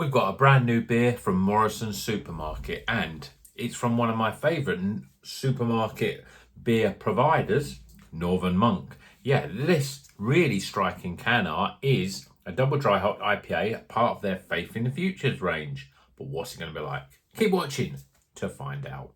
We've got a brand new beer from Morrison supermarket, and it's from one of my favourite supermarket beer providers, Northern Monk. Yeah, this really striking can art is a double dry hop IPA, part of their Faith in the Futures range. But what's it going to be like? Keep watching to find out.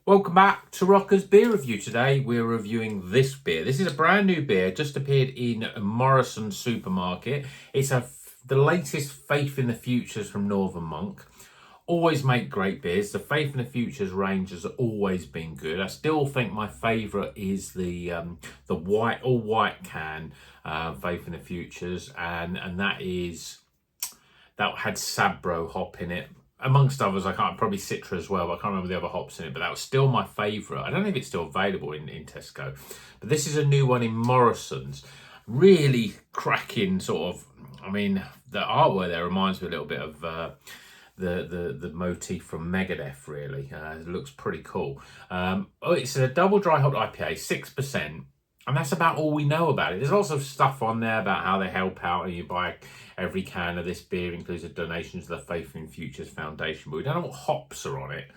Welcome back to Rocker's Beer Review. Today we're reviewing this beer. This is a brand new beer, just appeared in Morrison supermarket. It's the latest Faith in the Futures from Northern Monk. Always make great beers. The Faith in the Futures range has always been good. I still think my favourite is the white, all white can, Faith in the Futures, and that had Sabro hop in it. Amongst others, probably Citra as well, but I can't remember the other hops in it, but that was still my favourite. I don't know if it's still available in Tesco, but this is a new one in Morrisons. Really cracking sort of, the artwork there reminds me a little bit of the motif from Megadeth, really. It looks pretty cool. It's a double dry hop IPA, 6%. And that's about all we know about it. There's lots of stuff on there about how they help out, and you buy every can of this beer includes a donation to the Faith in Futures Foundation, but we don't know what hops are on it.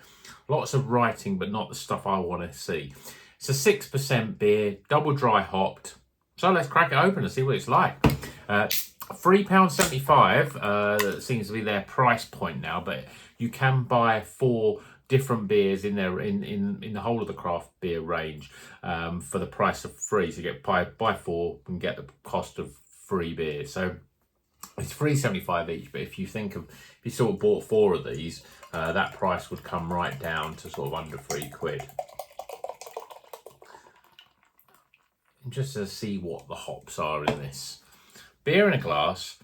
Lots of writing, but not the stuff I want to see. It's a 6% beer, double dry hopped. So let's crack it open and see what it's like. £3.75 that seems to be their price point now, but you can buy 4 different beers in there in the whole of the craft beer range for the price of 3. So you get buy 4 and get the cost of 3 beers. So it's £3.75 each. But if you sort of bought 4 of these, that price would come right down to sort of under £3. And just to see what the hops are in this beer in a glass.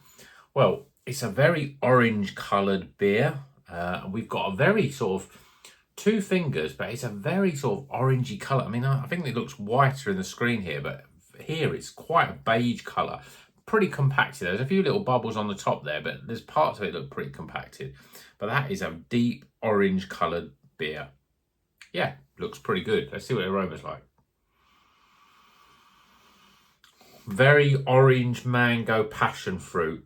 Well, it's a very orange coloured beer. We've got a very sort of 2 fingers, but it's a very sort of orangey colour. I think it looks whiter in the screen here, but here it's quite a beige colour. Pretty compacted. There's a few little bubbles on the top there, but there's parts of it that look pretty compacted. But that is a deep orange coloured beer. Yeah, looks pretty good. Let's see what the aroma's like. Very orange mango passion fruit.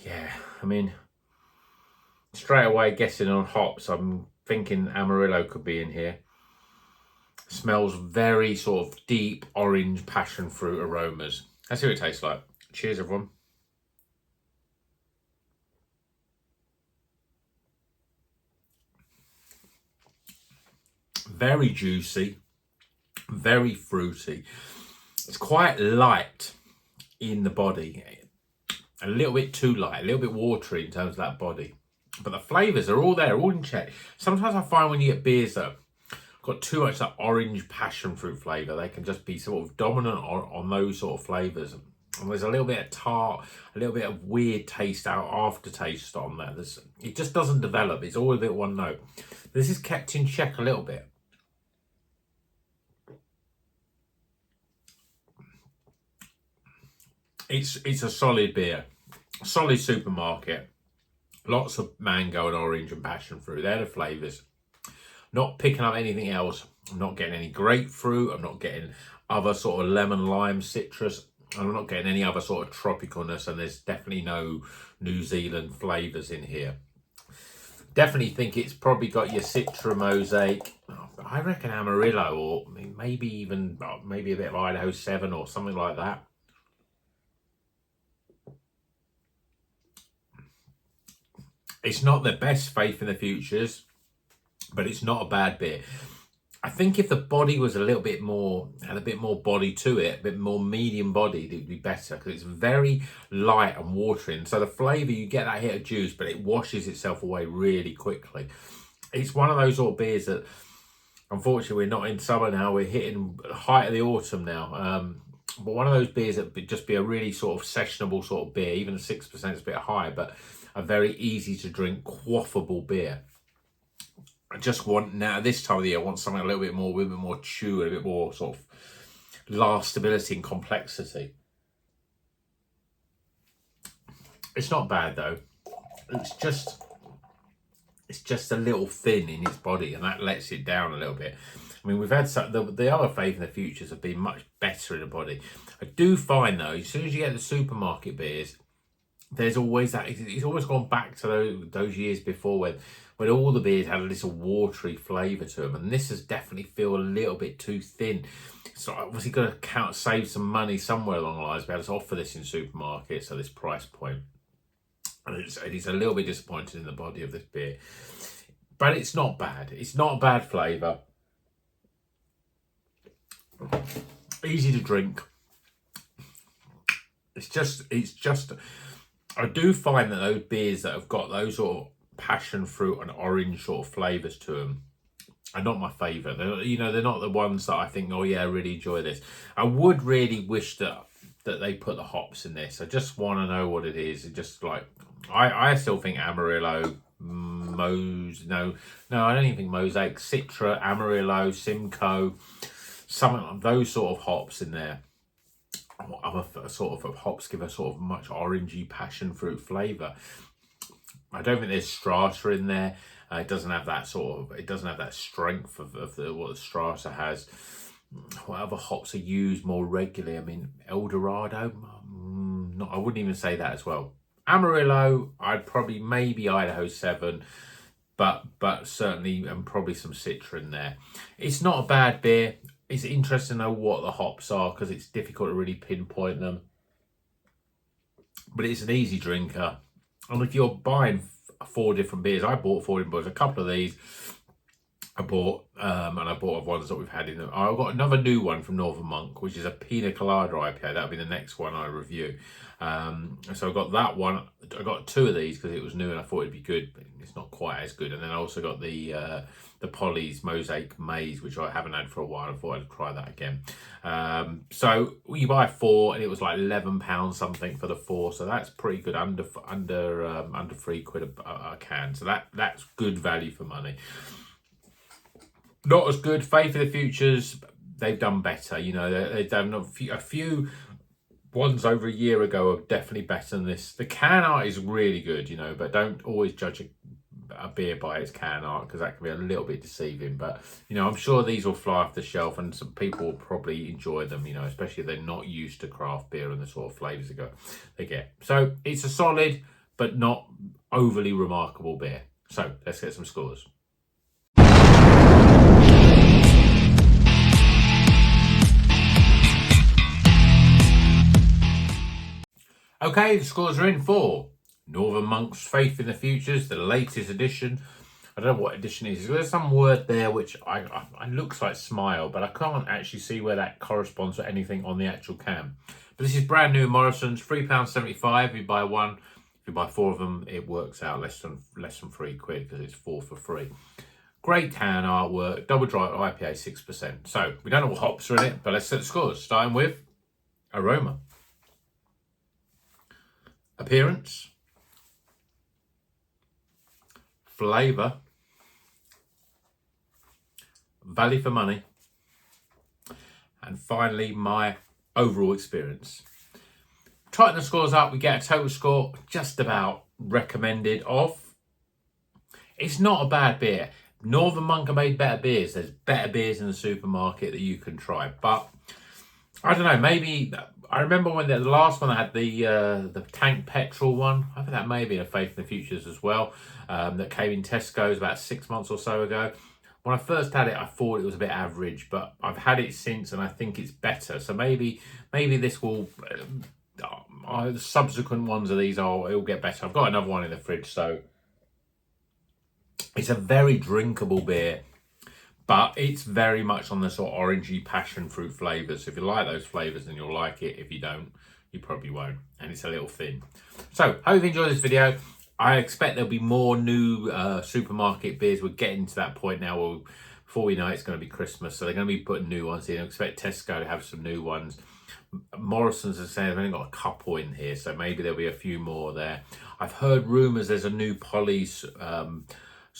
Yeah, straight away guessing on hops, I'm thinking Amarillo could be in here. Smells very sort of deep orange passion fruit aromas. Let's see what it tastes like. Cheers, everyone. Very juicy, very fruity. It's quite light in the body. A little bit too light, a little bit watery in terms of that body. But the flavours are all there, all in check. Sometimes I find when you get beers that got too much that orange passion fruit flavour, they can just be sort of dominant on those sort of flavours. And there's a little bit of tart, a little bit of weird taste aftertaste on there. It just doesn't develop. It's all a bit one note. This is kept in check a little bit. It's a solid beer, solid supermarket. Lots of mango and orange and passion fruit. They're the flavours. Not picking up anything else. I'm not getting any grapefruit. I'm not getting other sort of lemon, lime, citrus. I'm not getting any other sort of tropicalness. And there's definitely no New Zealand flavours in here. Definitely think it's probably got your Citra Mosaic. I reckon Amarillo, or maybe even a bit of Idaho 7 or something like that. It's not the best Faith in the Futures, but it's not a bad beer. I think if the body was had a bit more body to it, a bit more medium bodied, it would be better, because it's very light and watery. And so the flavour, you get that hit of juice, but it washes itself away really quickly. It's one of those sort of beers that, unfortunately, we're not in summer now. We're hitting the height of the autumn now. But one of those beers that would just be a really sort of sessionable sort of beer. Even 6% is a bit high, but a very easy to drink, quaffable beer. I just want, now this time of the year, I want something a little bit more chew, a bit more sort of lastability and complexity. It's not bad though. It's just it's just a little thin in its body, and that lets it down a little bit. I mean, we've had the other Faith in the Futures have been much better in the body. I do find though, as soon as you get the supermarket beers, there's always that. It's always gone back to those years before when all the beers had a little watery flavour to them, and this has definitely feel a little bit too thin. So obviously got to save some money somewhere along the lines. Be able to offer this in supermarkets at this price point. And it's a little bit disappointed in the body of this beer, but it's not bad. It's not a bad flavour. Easy to drink. It's just. I do find that those beers that have got those sort of passion fruit and orange sort of flavours to them are not my favourite. They're not the ones that I think, oh yeah, I really enjoy this. I would really wish that they put the hops in this. I just want to know what it is. It just like, I still think Amarillo, no, I don't even think Mosaic, Citra, Amarillo, Simcoe, some of those sort of hops in there. Other sort of hops give a sort of much orangey passion fruit flavour. I don't think there's Strata in there. It doesn't have that strength of what the Strata has. What other hops are used more regularly? I mean, Eldorado. I wouldn't even say that as well. Amarillo, I'd probably maybe Idaho 7, but certainly and probably some Citra in there. It's not a bad beer. It's interesting to know what the hops are because it's difficult to really pinpoint them. But it's an easy drinker. And if you're buying 4 different beers, I bought 4 different beers. A couple of these I bought, and I bought ones that we've had in them. I've got another new one from Northern Monk, which is a Pina Colada IPA. That'll be the next one I review. So I got that one. I got 2 of these because it was new and I thought it'd be good, but it's not quite as good. And then I also got the Polly's Mosaic Maze, which I haven't had for a while. I thought I'd try that again. So you buy 4 and it was like £11 something for the 4. So that's pretty good, under £3 a can. So that's good value for money. Not as good. Faith in the Futures, they've done better. They've done a few ones over a year ago are definitely better than this. The can art is really good, but don't always judge a beer by its can art because that can be a little bit deceiving. But, I'm sure these will fly off the shelf and some people will probably enjoy them, especially if they're not used to craft beer and the sort of flavours they get. So it's a solid but not overly remarkable beer. So let's get some scores. Okay, the scores are in for Northern Monk's Faith in the Futures, the latest edition. I don't know what edition it is. There's some word there which I looks like smile, but I can't actually see where that corresponds to anything on the actual can. But this is brand new Morrisons, £3.75 if you buy one. If you buy 4 of them, it works out less than £3 because it's 4 for free. Great can artwork, double dry IPA 6%. So we don't know what hops are in it, but let's set the scores. Starting with aroma. Appearance, flavour, value for money, and finally my overall experience. Tighten the scores up, we get a total score just about recommended of. It's not a bad beer. Northern Monk have made better beers. There's better beers in the supermarket that you can try, but I don't know, maybe I remember when the last one I had the tank petrol one. I think that may be a Faith in the Futures as well. That came in Tesco's about 6 months or so ago. When I first had it, I thought it was a bit average, but I've had it since and I think it's better. So maybe this will, the subsequent ones of these it'll get better. I've got another one in the fridge, so it's a very drinkable beer. But it's very much on the sort of orangey passion fruit flavours. So if you like those flavours, then you'll like it. If you don't, you probably won't. And it's a little thin. So, hope you enjoyed this video. I expect there'll be more new supermarket beers. We're getting to that point now. Before we know it, it's going to be Christmas. So they're going to be putting new ones in. I expect Tesco to have some new ones. Morrisons are saying they've only got a couple in here. So maybe there'll be a few more there. I've heard rumours there's a new Polly's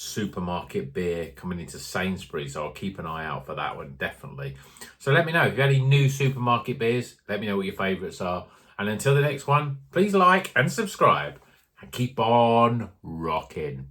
supermarket beer coming into Sainsbury's, so I'll keep an eye out for that one, definitely. So let me know if you have any new supermarket beers. Let me know what your favourites are, and until the next one, please like and subscribe and keep on rocking.